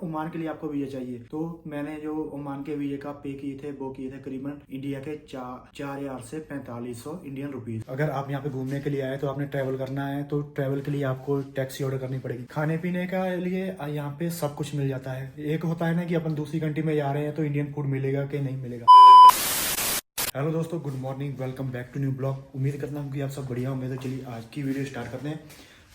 Oman के लिए आपको वीजा चाहिए। तो मैंने जो ओमान के वीजे का पे किए थे वो किए थे करीबन इंडिया के 4,000 से 4500 इंडियन रुपीज। अगर आप यहाँ पे घूमने के लिए आए तो आपने ट्रैवल करना है तो ट्रैवल के लिए आपको टैक्सी ऑर्डर करनी पड़ेगी। खाने पीने का लिए यहाँ पे सब कुछ मिल जाता है। एक होता है ना कि अपन दूसरी कंट्री में जा रहे हैं तो इंडियन फूड मिलेगा कि नहीं मिलेगा। हेलो दोस्तों, good morning, welcome back to new blog. उम्मीद करता हूँ कि आप सब बढ़िया होंगे। तो चलिए आज की वीडियो स्टार्ट करते हैं।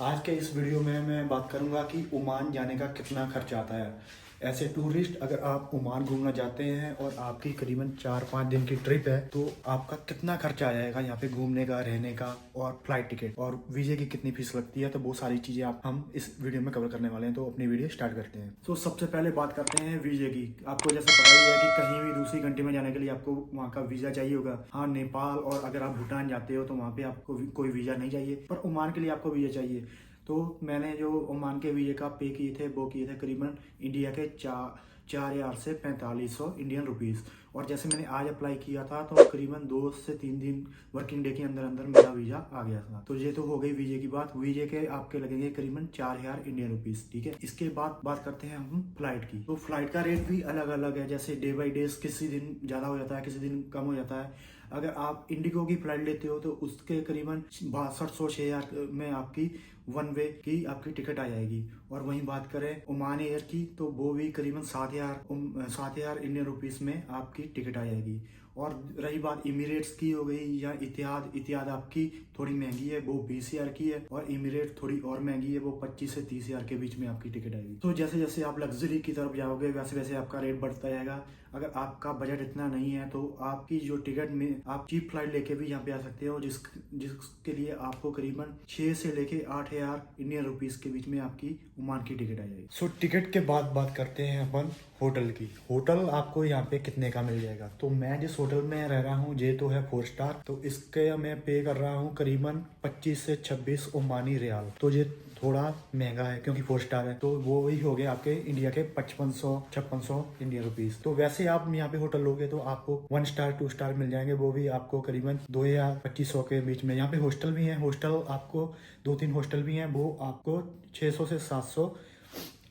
आज के इस वीडियो में मैं बात करूंगा कि ओमान जाने का कितना खर्चा आता है। ऐसे टूरिस्ट अगर आप ओमान घूमना चाहते हैं और आपकी करीबन 4-5 दिन की ट्रिप है तो आपका कितना खर्चा आ जाएगा यहाँ पे घूमने का, रहने का और फ्लाइट टिकट और वीजे की कितनी फीस लगती है। तो वो सारी चीजें हम इस वीडियो में कवर करने वाले हैं। तो अपनी वीडियो स्टार्ट करते हैं। तो सबसे पहले बात करते हैं वीजे की। आपको जैसे पता ही है कि कहीं भी दूसरी कंट्री में जाने के लिए आपको वहाँ का वीजा चाहिए होगा। हाँ, नेपाल और अगर आप भूटान जाते हो तो वहाँ पे आपको कोई वीजा नहीं चाहिए, पर ओमान के लिए आपको वीजा चाहिए। तो मैंने जो ओमान के वीजे का पे किए थे वो किए थे करीबन इंडिया के 4,000 से 4500 इंडियन रुपीस। और जैसे मैंने आज अप्लाई किया था तो करीबन 2 से 3 दिन वर्किंग डे के अंदर अंदर मेरा वीजा आ गया था। तो ये तो हो गई वीजे की बात। वीजे के आपके लगेंगे करीबन 4,000 इंडियन रुपीस, ठीक है। इसके बाद बात करते हैं हम फ्लाइट की। तो फ्लाइट का रेट भी अलग अलग है, जैसे डे बाई डे किसी दिन ज्यादा हो जाता है, किसी दिन कम हो जाता है। अगर आप इंडिगो की फ्लाइट लेते हो तो उसके करीबन 6200-6000 में आपकी वन वे की आपकी टिकट आ जाएगी। और वहीं बात करें ओमान एयर की तो वो भी करीबन 7,000 इंडियन रुपीस में आपकी टिकट आ जाएगी। और रही बात इमिरेट्स की हो गई या इतिहाद आपकी थोड़ी महंगी है, वो 20,000 की है। और इमिरेट थोड़ी और महंगी है, वो 25 से 30,000 के बीच में आपकी टिकट आएगी। तो जैसे जैसे आप लग्जरी की तरफ जाओगे वैसे वैसे आपका रेट बढ़ता जाएगा। अगर आपका बजट इतना नहीं है तो आपकी जो टिकट में आप चीप फ्लाइट लेके भी यहाँ पे आ सकते हो, जिसके लिए आपको करीबन 6 से लेके 8,000 इंडियन रुपीस के बीच में आपकी ओमान की टिकट आ जाएगी। सो टिकट के बाद बात करते हैं अपन होटल की। होटल आपको यहाँ पे कितने का मिल जाएगा। तो मैं जिस होटल में रह रहा हूँ ये तो है 4 स्टार। तो इसके मैं पे कर रहा हूँ करीबन 25 से 26 ओमानी रियाल। तो ये थोड़ा महंगा है क्योंकि 4 स्टार है। तो वो वही हो गया आपके इंडिया के 5500-5600 इंडियन रुपीस। तो वैसे आप यहाँ पे होटल लोगे तो आपको 1 स्टार 2 स्टार मिल जाएंगे, वो भी आपको करीबन 2,000-2500 के बीच में। यहाँ पे हॉस्टल भी है, हॉस्टल आपको 2-3 हॉस्टल भी हैं, वो आपको 600 से 700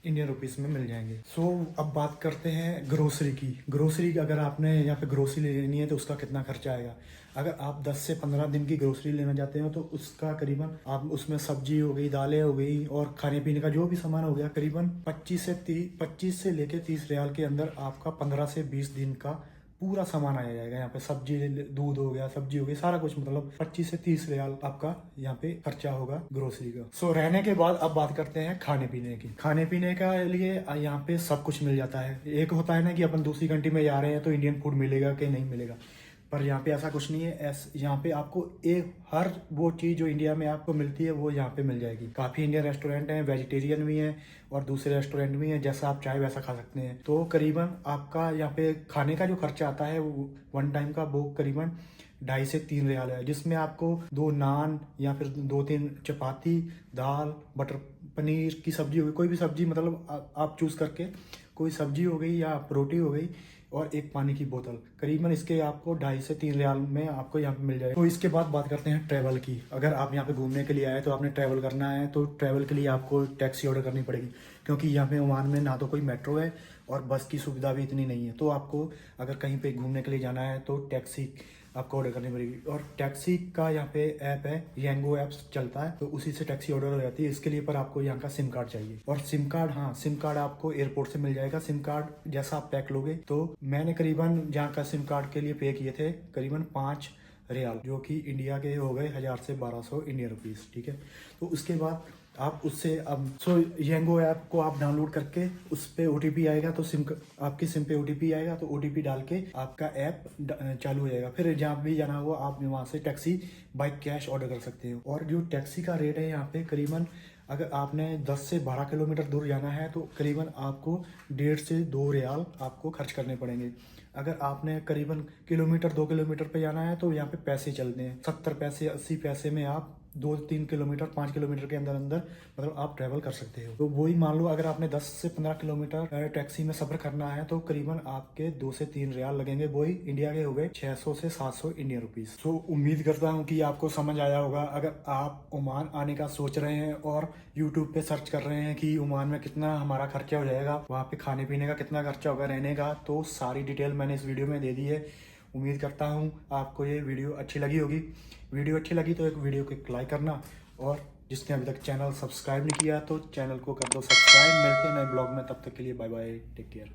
इंडियन रुपीस में मिल जाएंगे। अब बात करते हैं ग्रोसरी की। ग्रोसरी अगर आपने यहाँ पे ग्रोसरी लेनी है तो उसका कितना खर्चा आएगा। अगर आप 10 से 15 दिन की ग्रोसरी लेना चाहते हो तो उसका करीबन आप उसमें सब्जी हो गई, दालें हो गई और खाने पीने का जो भी सामान हो गया, करीबन 25 से लेके 30 रियाल के अंदर आपका 15 से 20 दिन का पूरा सामान आया जाएगा। यहाँ पे सब्जी, दूध हो गया, सब्जी हो गई, सारा कुछ, मतलब 25 से 30 रियाल आपका यहाँ पे खर्चा होगा ग्रोसरी का। रहने के बाद अब बात करते हैं खाने पीने की। खाने पीने का लिए यहाँ पे सब कुछ मिल जाता है। एक होता है ना कि अपन दूसरी कंट्री में जा रहे हैं तो इंडियन फूड मिलेगा कि नहीं मिलेगा, पर यहाँ पे ऐसा कुछ नहीं है। यहाँ पे आपको हर वो चीज़ जो इंडिया में आपको मिलती है वो यहाँ पे मिल जाएगी। काफ़ी इंडियन रेस्टोरेंट हैं, वेजिटेरियन भी हैं और दूसरे रेस्टोरेंट भी हैं, जैसा आप चाहे वैसा खा सकते हैं। तो करीबन आपका यहाँ पे खाने का जो खर्चा आता है वो वन टाइम का वो करीबन 2.5 से 3 रियाल है, जिसमें आपको 2 नान या फिर 2-3 चपाती, दाल, बटर पनीर की सब्जी हो गई, कोई भी सब्जी, मतलब आप चूज करके कोई सब्जी हो गई या रोटी हो गई और एक पानी की बोतल, करीबन इसके आपको 2.5 से 3 रियाल में आपको यहाँ पे मिल जाएगा। तो इसके बाद बात करते हैं ट्रैवल की। अगर आप यहाँ पे घूमने के लिए आए तो आपने ट्रैवल करना है तो ट्रैवल के लिए आपको टैक्सी ऑर्डर करनी पड़ेगी, क्योंकि यहाँ पे ओमान में ना तो कोई मेट्रो है और बस की सुविधा भी इतनी नहीं है। तो आपको अगर कहीं पे घूमने के लिए जाना है तो टैक्सी आपको ऑर्डर करनी पड़ेगी। और टैक्सी का यहाँ पे ऐप है, येंगो ऐप चलता है, तो उसी से टैक्सी ऑर्डर हो जाती है। इसके लिए पर आपको यहाँ का सिम कार्ड चाहिए। और सिम कार्ड, हाँ, सिम कार्ड आपको एयरपोर्ट से मिल जाएगा। सिम कार्ड जैसा आप पैक लोगे, तो मैंने करीबन यहाँ का सिम कार्ड के लिए पे किए थे करीबन 5 रियाल, जो कि इंडिया के हो गए 1,000 से 1,200 इंडियन रुपीस, ठीक है। तो उसके बाद आप उससे येंगो ऐप को आप डाउनलोड करके उस पे OTP आएगा, तो आपकी सिम पे OTP आएगा, तो OTP डाल के आपका ऐप चालू हो जाएगा। फिर जहाँ भी जाना हो आप वहाँ से टैक्सी बाय कैश ऑर्डर कर सकते हो। और जो टैक्सी का रेट है यहाँ पे करीबन, अगर आपने 10 से 12 किलोमीटर दूर जाना है तो करीबन आपको 1.5 से 2 रियाल आपको खर्च करने पड़ेंगे। अगर आपने करीबन 2 किलोमीटर पे जाना है तो यहाँ पे पैसे चलते हैं, 70 पैसे 80 पैसे में आप 2-3 किलोमीटर 5 किलोमीटर के अंदर अंदर मतलब आप ट्रैवल कर सकते हो। तो वही मान लो अगर आपने 10 से 15 किलोमीटर टैक्सी में सफर करना है तो करीबन आपके 2 से 3 रियाल लगेंगे, वही इंडिया के हो गए 600 से 700 इंडियन रुपीज। तो उम्मीद करता हूँ कि आपको समझ आया होगा। अगर आप ओमान आने का सोच रहे हैं और यूट्यूब पे सर्च कर रहे हैं कि ओमान में कितना हमारा खर्चा हो जाएगा, वहाँ पे खाने पीने का कितना खर्चा होगा, रहने का, तो सारी डिटेल मैंने इस वीडियो में दे दी है। उम्मीद करता हूँ आपको ये वीडियो अच्छी लगी होगी। वीडियो अच्छी लगी तो एक वीडियो को एक लाइक करना, और जिसने अभी तक चैनल सब्सक्राइब नहीं किया तो चैनल को कर दो सब्सक्राइब। मिलते हैं नए ब्लॉग में, तब तक के लिए बाय बाय, टेक केयर।